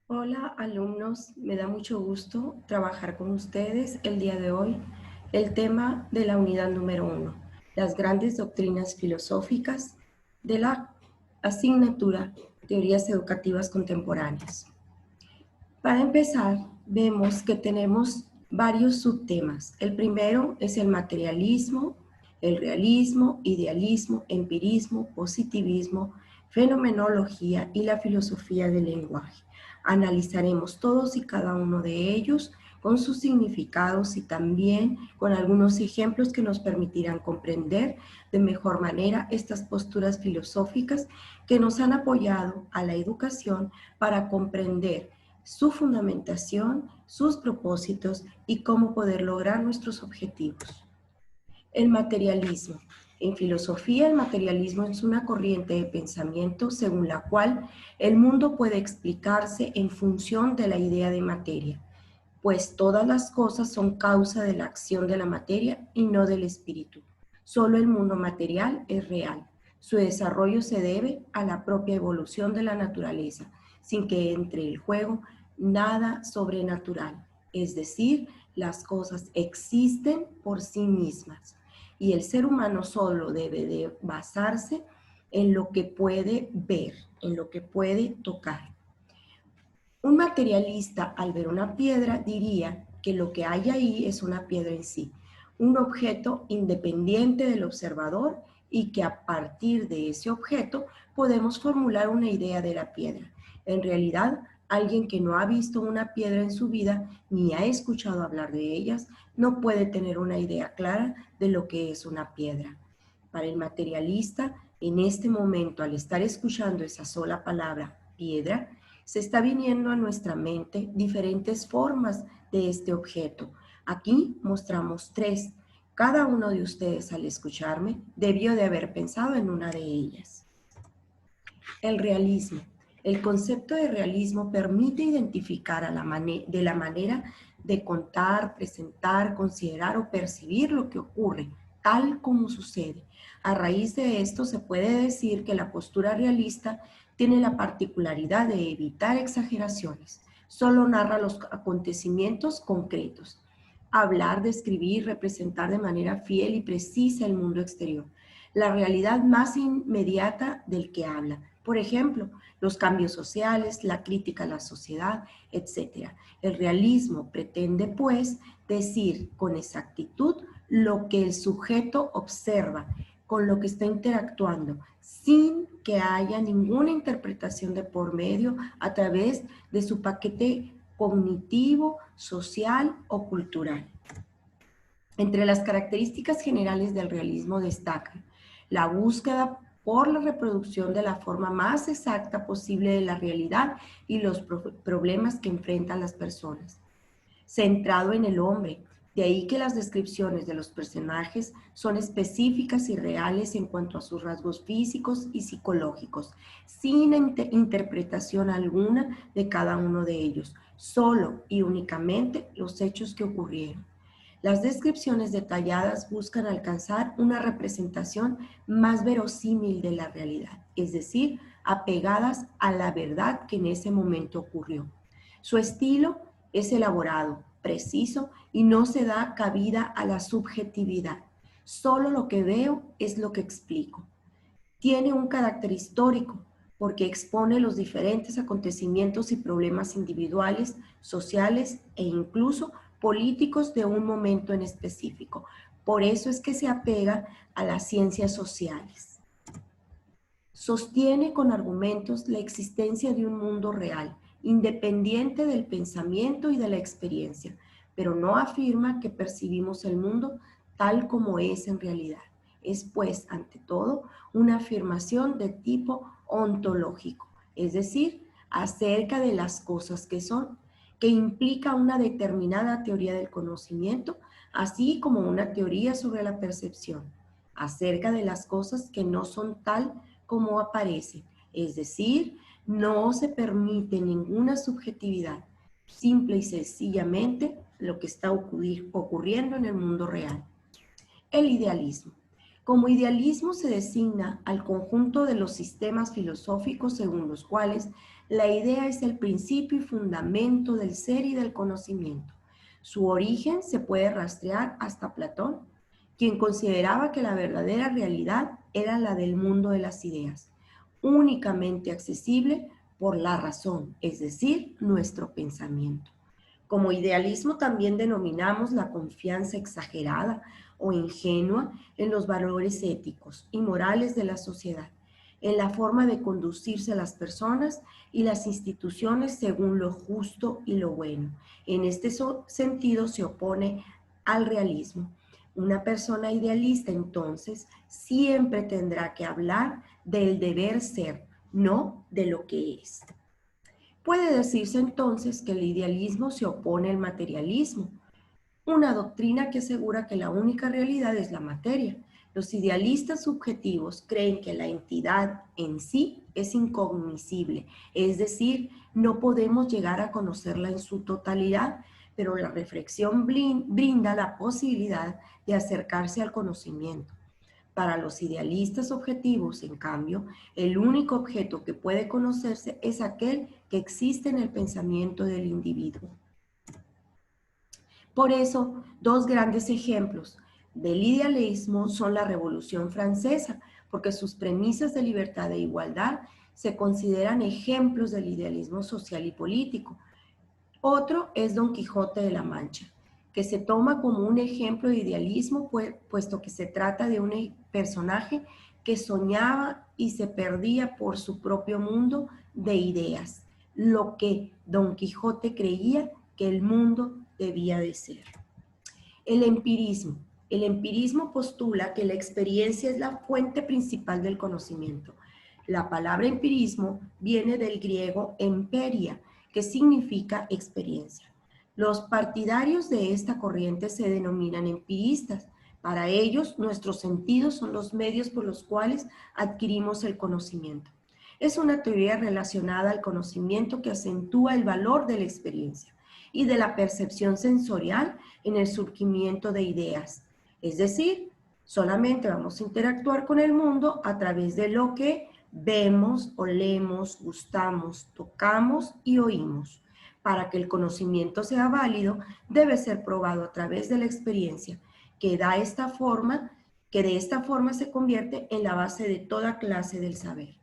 Hola alumnos, me da mucho gusto trabajar con ustedes el día de hoy. El tema de la unidad número 1, las grandes doctrinas filosóficas de la asignatura Teorías Educativas Contemporáneas. Para empezar, vemos que tenemos varios subtemas. El primero es el materialismo, el realismo, idealismo, empirismo, positivismo, fenomenología y la filosofía del lenguaje. Analizaremos todos y cada uno de ellos con sus significados y también con algunos ejemplos que nos permitirán comprender de mejor manera estas posturas filosóficas que nos han apoyado a la educación para comprender su fundamentación, sus propósitos y cómo poder lograr nuestros objetivos. El materialismo. En filosofía, el materialismo es una corriente de pensamiento según la cual el mundo puede explicarse en función de la idea de materia, pues todas las cosas son causa de la acción de la materia y no del espíritu. Solo el mundo material es real. Su desarrollo se debe a la propia evolución de la naturaleza, sin que entre en juego nada sobrenatural. Es decir, las cosas existen por sí mismas y el ser humano solo debe de basarse en lo que puede ver, en lo que puede tocar. Un materialista al ver una piedra diría que lo que hay ahí es una piedra en sí, un objeto independiente del observador y que a partir de ese objeto podemos formular una idea de la piedra. En realidad, alguien que no ha visto una piedra en su vida ni ha escuchado hablar de ellas no puede tener una idea clara de lo que es una piedra. Para el materialista, en este momento, al estar escuchando esa sola palabra, piedra, se está viniendo a nuestra mente diferentes formas de este objeto. Aquí mostramos tres. Cada uno de ustedes al escucharme debió de haber pensado en una de ellas. El realismo. El concepto de realismo permite identificar de la manera de contar, presentar, considerar o percibir lo que ocurre, tal como sucede. A raíz de esto se puede decir que la postura realista tiene la particularidad de evitar exageraciones, solo narra los acontecimientos concretos. Hablar, describir, representar de manera fiel y precisa el mundo exterior, la realidad más inmediata del que habla. Por ejemplo, los cambios sociales, la crítica a la sociedad, etc. El realismo pretende, pues, decir con exactitud lo que el sujeto observa, con lo que está interactuando, sin que haya ninguna interpretación de por medio a través de su paquete cognitivo, social o cultural. Entre las características generales del realismo destacan la búsqueda por la reproducción de la forma más exacta posible de la realidad y los problemas que enfrentan las personas, centrado en el hombre. De ahí que las descripciones de los personajes son específicas y reales en cuanto a sus rasgos físicos y psicológicos, sin interpretación alguna de cada uno de ellos, solo y únicamente los hechos que ocurrieron. Las descripciones detalladas buscan alcanzar una representación más verosímil de la realidad, es decir, apegadas a la verdad que en ese momento ocurrió. Su estilo es elaborado, preciso y no se da cabida a la subjetividad. Solo lo que veo es lo que explico. Tiene un carácter histórico porque expone los diferentes acontecimientos y problemas individuales, sociales e incluso políticos de un momento en específico. Por eso es que se apega a las ciencias sociales. Sostiene con argumentos la existencia de un mundo real, independiente del pensamiento y de la experiencia, pero no afirma que percibimos el mundo tal como es en realidad. Es pues, ante todo, una afirmación de tipo ontológico, es decir, acerca de las cosas que son, que implica una determinada teoría del conocimiento, así como una teoría sobre la percepción, acerca de las cosas que no son tal como aparecen, es decir, no se permite ninguna subjetividad, simple y sencillamente lo que está ocurriendo en el mundo real. El idealismo. Como idealismo se designa al conjunto de los sistemas filosóficos según los cuales La idea es el principio y fundamento del ser y del conocimiento. Su origen se puede rastrear hasta Platón, quien consideraba que la verdadera realidad era la del mundo de las ideas, únicamente accesible por la razón, es decir, nuestro pensamiento. Como idealismo también denominamos la confianza exagerada o ingenua en los valores éticos y morales de la sociedad, en la forma de conducirse a las personas y las instituciones según lo justo y lo bueno. En este sentido se opone al realismo. Una persona idealista, entonces, siempre tendrá que hablar del deber ser, no de lo que es. Puede decirse entonces que el idealismo se opone al materialismo, una doctrina que asegura que la única realidad es la materia. Los idealistas subjetivos creen que la entidad en sí es incognoscible, es decir, no podemos llegar a conocerla en su totalidad, pero la reflexión brinda la posibilidad de acercarse al conocimiento. Para los idealistas objetivos, en cambio, el único objeto que puede conocerse es aquel que existe en el pensamiento del individuo. Por eso, dos grandes ejemplos del idealismo son la Revolución Francesa, porque sus premisas de libertad e igualdad se consideran ejemplos del idealismo social y político. Otro es Don Quijote de la Mancha, que se toma como un ejemplo de idealismo, puesto que se trata de un personaje que soñaba y se perdía por su propio mundo de ideas, lo que Don Quijote creía que el mundo debía de ser. El empirismo. El empirismo postula que la experiencia es la fuente principal del conocimiento. La palabra empirismo viene del griego emperia, que significa experiencia. Los partidarios de esta corriente se denominan empiristas. Para ellos, nuestros sentidos son los medios por los cuales adquirimos el conocimiento. Es una teoría relacionada al conocimiento que acentúa el valor de la experiencia y de la percepción sensorial en el surgimiento de ideas. Es decir, solamente vamos a interactuar con el mundo a través de lo que vemos, olemos, gustamos, tocamos y oímos. Para que el conocimiento sea válido, debe ser probado a través de la experiencia, que de esta forma se convierte en la base de toda clase del saber.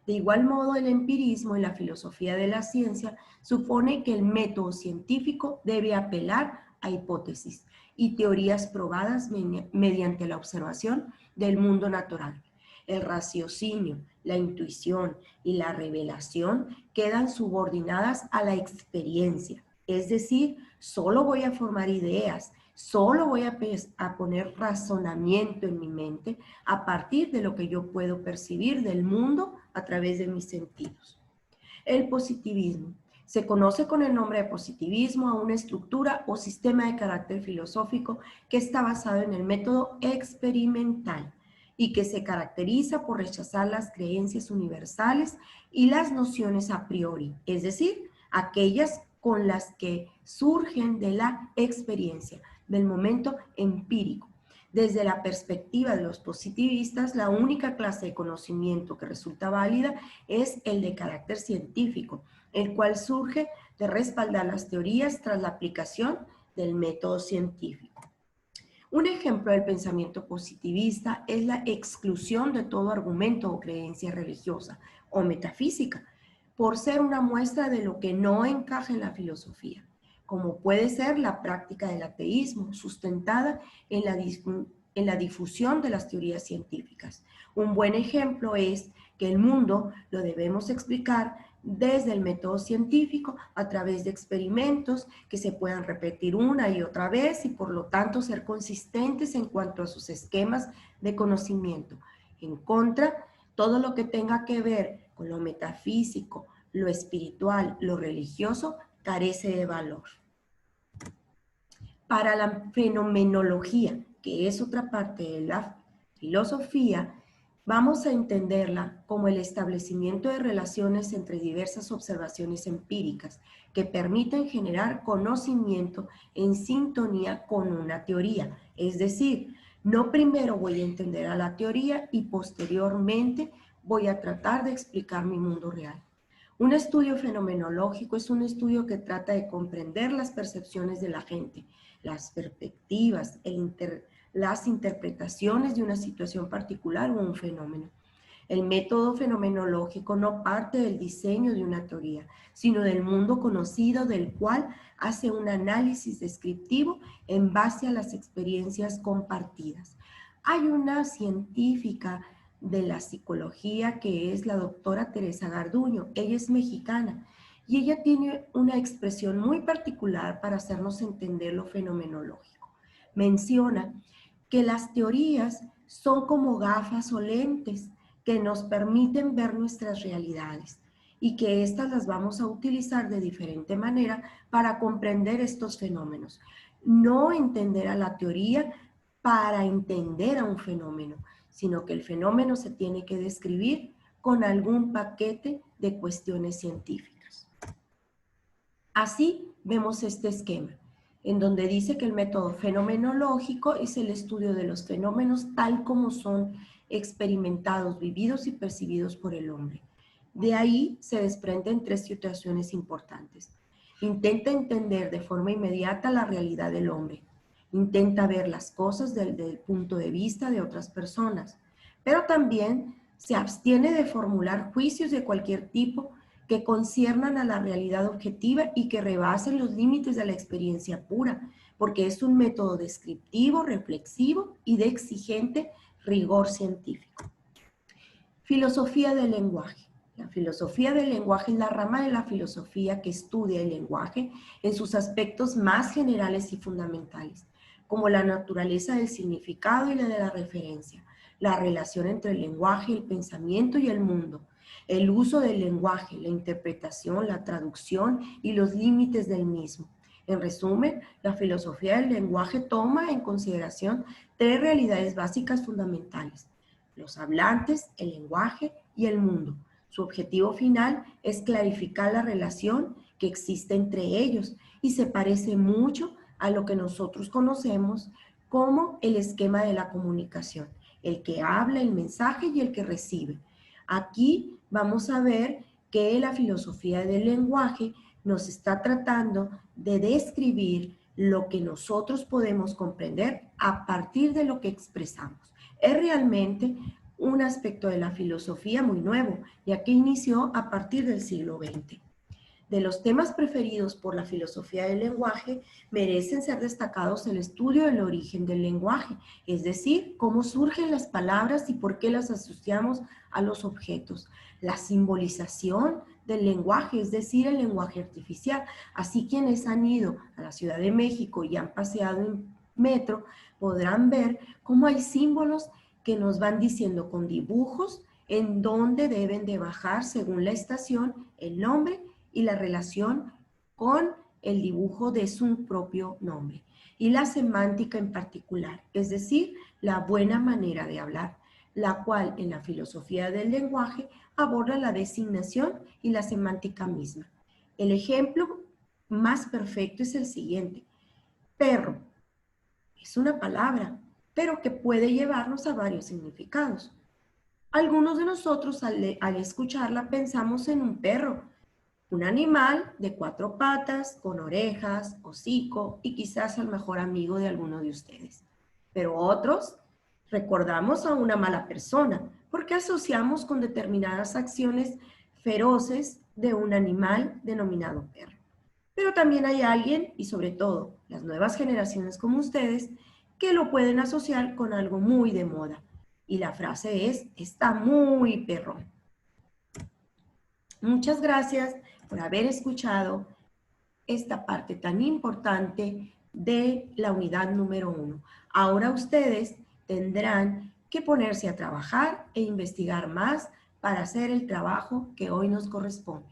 De igual modo, el empirismo en la filosofía de la ciencia supone que el método científico debe apelar a hipótesis y teorías probadas mediante la observación del mundo natural. El raciocinio, la intuición y la revelación quedan subordinadas a la experiencia, es decir, solo voy a formar ideas, solo voy a poner razonamiento en mi mente a partir de lo que yo puedo percibir del mundo a través de mis sentidos. El positivismo. Se conoce con el nombre de positivismo a una estructura o sistema de carácter filosófico que está basado en el método experimental y que se caracteriza por rechazar las creencias universales y las nociones a priori, es decir, aquellas con las que surgen de la experiencia, del momento empírico. Desde la perspectiva de los positivistas, la única clase de conocimiento que resulta válida es el de carácter científico, el cual surge de respaldar las teorías tras la aplicación del método científico. Un ejemplo del pensamiento positivista es la exclusión de todo argumento o creencia religiosa o metafísica, por ser una muestra de lo que no encaja en la filosofía, como puede ser la práctica del ateísmo, sustentada en la difusión de las teorías científicas. Un buen ejemplo es que el mundo lo debemos explicar desde el método científico a través de experimentos que se puedan repetir una y otra vez y por lo tanto ser consistentes en cuanto a sus esquemas de conocimiento. En contra, todo lo que tenga que ver con lo metafísico, lo espiritual, lo religioso, carece de valor. Para la fenomenología, que es otra parte de la filosofía, vamos a entenderla como el establecimiento de relaciones entre diversas observaciones empíricas que permiten generar conocimiento en sintonía con una teoría. Es decir, no primero voy a entender a la teoría y posteriormente voy a tratar de explicar mi mundo real. Un estudio fenomenológico es un estudio que trata de comprender las percepciones de la gente, las perspectivas, las interpretaciones de una situación particular o un fenómeno. El método fenomenológico no parte del diseño de una teoría, sino del mundo conocido del cual hace un análisis descriptivo en base a las experiencias compartidas. Hay una científica de la psicología que es la doctora Teresa Garduño. Ella es mexicana y ella tiene una expresión muy particular para hacernos entender lo fenomenológico. Menciona que las teorías son como gafas o lentes que nos permiten ver nuestras realidades y que estas las vamos a utilizar de diferente manera para comprender estos fenómenos. No entender a la teoría para entender a un fenómeno, sino que el fenómeno se tiene que describir con algún paquete de cuestiones científicas. Así vemos este esquema, en donde dice que el método fenomenológico es el estudio de los fenómenos tal como son experimentados, vividos y percibidos por el hombre. De ahí se desprenden tres situaciones importantes. Intenta entender de forma inmediata la realidad del hombre. Intenta ver las cosas desde el punto de vista de otras personas, pero también se abstiene de formular juicios de cualquier tipo que conciernan a la realidad objetiva y que rebasen los límites de la experiencia pura, porque es un método descriptivo, reflexivo y de exigente rigor científico. Filosofía del lenguaje. La filosofía del lenguaje es la rama de la filosofía que estudia el lenguaje en sus aspectos más generales y fundamentales, como la naturaleza del significado y la de la referencia, la relación entre el lenguaje, el pensamiento y el mundo, el uso del lenguaje, la interpretación, la traducción y los límites del mismo. En resumen, la filosofía del lenguaje toma en consideración tres realidades básicas fundamentales: los hablantes, el lenguaje y el mundo. Su objetivo final es clarificar la relación que existe entre ellos y se parece mucho a lo que nosotros conocemos como el esquema de la comunicación, el que habla el mensaje y el que recibe. Aquí vamos a ver que la filosofía del lenguaje nos está tratando de describir lo que nosotros podemos comprender a partir de lo que expresamos. Es realmente un aspecto de la filosofía muy nuevo, ya que inició a partir del siglo XX. De los temas preferidos por la filosofía del lenguaje, merecen ser destacados el estudio del origen del lenguaje, es decir, cómo surgen las palabras y por qué las asociamos a los objetos, la simbolización del lenguaje, es decir, el lenguaje artificial. Así quienes han ido a la Ciudad de México y han paseado en metro podrán ver cómo hay símbolos que nos van diciendo con dibujos en dónde deben de bajar según la estación, el nombre y la relación con el dibujo de su propio nombre. Y la semántica en particular, es decir, la buena manera de hablar, la cual en la filosofía del lenguaje aborda la designación y la semántica misma. El ejemplo más perfecto es el siguiente: perro es una palabra, pero que puede llevarnos a varios significados. Algunos de nosotros al escucharla pensamos en un perro, un animal de cuatro patas, con orejas, hocico y quizás el mejor amigo de alguno de ustedes. Pero otros recordamos a una mala persona porque asociamos con determinadas acciones feroces de un animal denominado perro. Pero también hay alguien, y sobre todo las nuevas generaciones como ustedes, que lo pueden asociar con algo muy de moda. Y la frase es: está muy perrón. Muchas gracias por haber escuchado esta parte tan importante de la unidad número 1. Ahora ustedes tendrán que ponerse a trabajar e investigar más para hacer el trabajo que hoy nos corresponde.